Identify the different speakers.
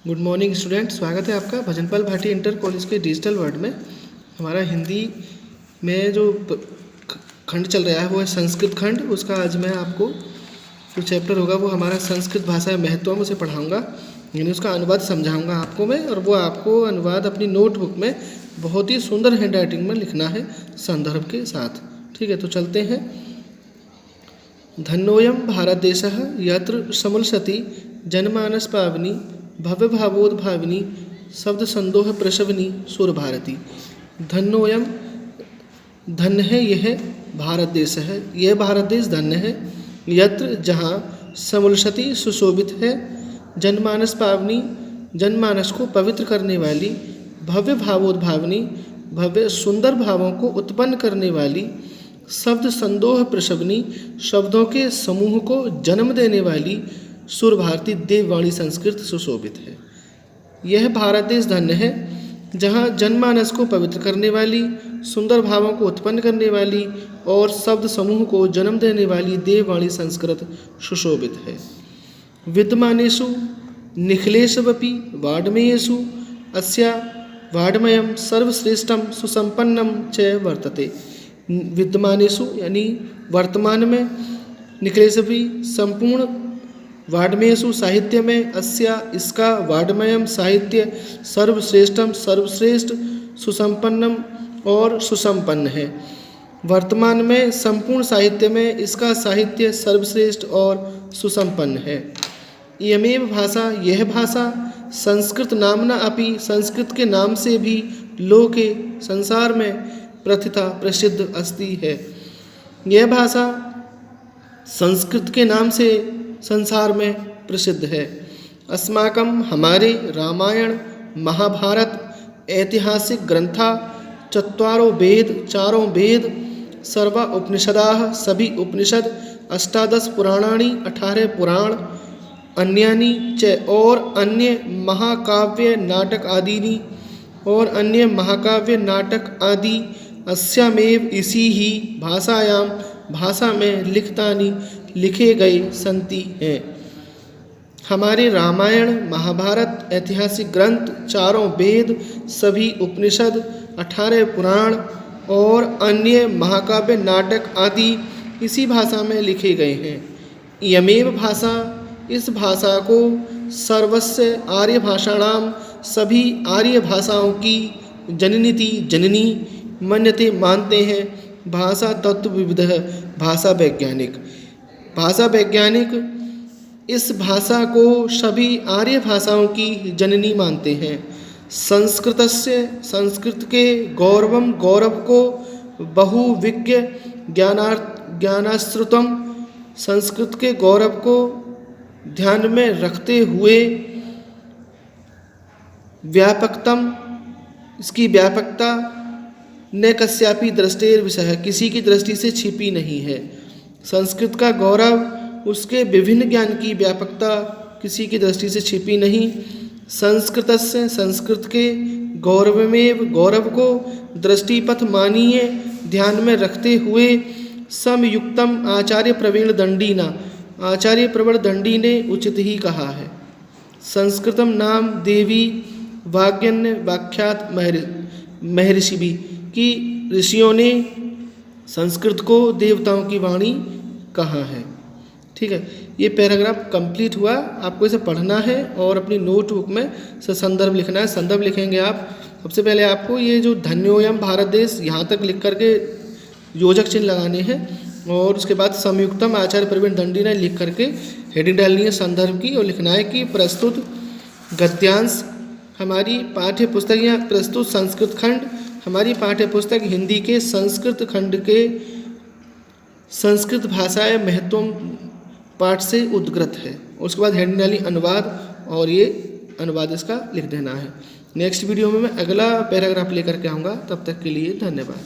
Speaker 1: Good morning student, स्वागत है आपका भजनपाल भाटी इंटर कॉलेज के डिजिटल वर्ल्ड में। हमारा हिंदी में जो खंड चल रहा है वो है संस्कृत खंड। उसका आज मैं आपको जो चैप्टर होगा वो हमारा संस्कृत भाषा महत्व उसे पढ़ाऊँगा, यानी उसका अनुवाद समझाऊँगा आपको मैं। और वो आपको अनुवाद अपनी नोटबुक में बहुत ही सुंदर हैंड राइटिंग में लिखना है संदर्भ के साथ। ठीक है, तो चलते हैं। धन्योऽयं भारत देशः यत्र समुल्सति जनमानस पावनी भव्य भावोद्भाविनी शब्द संदोह प्रसवनी सुर भारती। धन्योऽयं, धन्य है यह भारत देश है, यह भारत देश धन्य है। यत्र, जहाँ समुल्सति सुशोभित है, जनमानस पावनी जनमानस को पवित्र करने वाली, भव्य भावोद्भाविनी भव्य सुंदर भावों को उत्पन्न करने वाली, शब्द संदोह प्रसवनी शब्दों के समूह को जन्म देने वाली सुर भारती देववाणी संस्कृत सुशोभित है। यह भारत देश धन्य है जहाँ जनमानस को पवित्र करने वाली, सुंदर भावों को उत्पन्न करने वाली और शब्द समूह को जन्म देने वाली देववाणी संस्कृत सुशोभित है। विद्यमानेषु निखिलेष्वपि वाङ्मयेषु अस्या वाङ्मयं सर्वश्रेष्ठं सुसंपन्नं च वर्तते। विद्यमानेषु यानी वर्तमान में, निखिलेष्वपि संपूर्ण, वाङ्मयेषु साहित्य में, अस्या इसका, वाङ्मयम साहित्य, सर्वश्रेष्ठम सर्वश्रेष्ठ, सुसंपन्नम और सुसंपन्न है। वर्तमान में संपूर्ण साहित्य में इसका साहित्य सर्वश्रेष्ठ और सुसंपन्न है। इयमेव भाषा, यह भाषा, संस्कृत नामना अपि, संस्कृत के नाम से भी लोके संसार में प्रथिता प्रसिद्ध अस्ति है। यह भाषा संस्कृत के नाम से संसार में प्रसिद्ध है। अस्माकं, हमारे, रामायण महाभारत ऐतिहासिक ग्रंथा, चत्वारो वेद, चारों वेद, सर्वा उपनिषदाः, सभी उपनिषद, अष्टादश पुराणानि, 18 पुराण, अन्यानि च, और अन्य महाकाव्य नाटक आदीनि, और अन्य महाकाव्य नाटक आदि, अस्यामेव इसी ही भाषायां भाषा में लिखतानि लिखे गए संति हैं। हमारे रामायण महाभारत ऐतिहासिक ग्रंथ, चारों वेद, सभी उपनिषद, 18 पुराण और अन्य महाकाव्य नाटक आदि इसी भाषा में लिखे गए हैं। इयमेव भाषा, इस भाषा को सर्वस्य आर्य भाषाणाम, सभी आर्य भाषाओं की जननीति, जननी मन्यते मानते हैं। भाषा तत्वविदः, भाषा वैज्ञानिक, भाषा वैज्ञानिक इस भाषा को सभी आर्य भाषाओं की जननी मानते हैं। संस्कृतस्य, संस्कृत के, गौरवम गौरव को, बहुविज्ञ ज्ञानाश्रुतम, संस्कृत के गौरव को ध्यान में रखते हुए, व्यापकतम, इसकी व्यापकता, न कस्यापि दृष्टेर विषय, किसी की दृष्टि से छिपी नहीं है। संस्कृत का गौरव, उसके विभिन्न ज्ञान की व्यापकता किसी की दृष्टि से छिपी नहीं। संस्कृतस्य, संस्कृत के, गौरवमेव, गौरव को, दृष्टिपथ मानीय, ध्यान में रखते हुए, समयुक्तम आचार्य प्रवीण दंडीना, आचार्य प्रवण दंडी ने उचित ही कहा है। संस्कृतम नाम देवी वाग्यन्य व्याख्यात महर्षि भी, कि ऋषियों ने संस्कृत को देवताओं की वाणी कहा है। ठीक है, ये पैराग्राफ कंप्लीट हुआ। आपको इसे पढ़ना है और अपनी नोटबुक में संदर्भ लिखना है। संदर्भ लिखेंगे आप, सबसे पहले आपको ये जो धन्योऽयं भारत देश यहाँ तक लिख करके योजक चिन्ह लगाने हैं, और उसके बाद संयुक्तम आचार्य प्रवीण दंडी ने लिख करके हेडिंग डालनी है संदर्भ की, और लिखना है कि प्रस्तुत गद्यांश हमारी पाठ्य पुस्तक, या प्रस्तुत संस्कृत खंड हमारी पाठ्य पुस्तक हिंदी के संस्कृत खंड के संस्कृत भाषाएं महत्व पाठ से उद्गृत है। उसके बाद हेडिंग डाली अनुवाद, और ये अनुवाद इसका लिख देना है। नेक्स्ट वीडियो में मैं अगला पैराग्राफ लेकर के आऊँगा। तब तक के लिए धन्यवाद।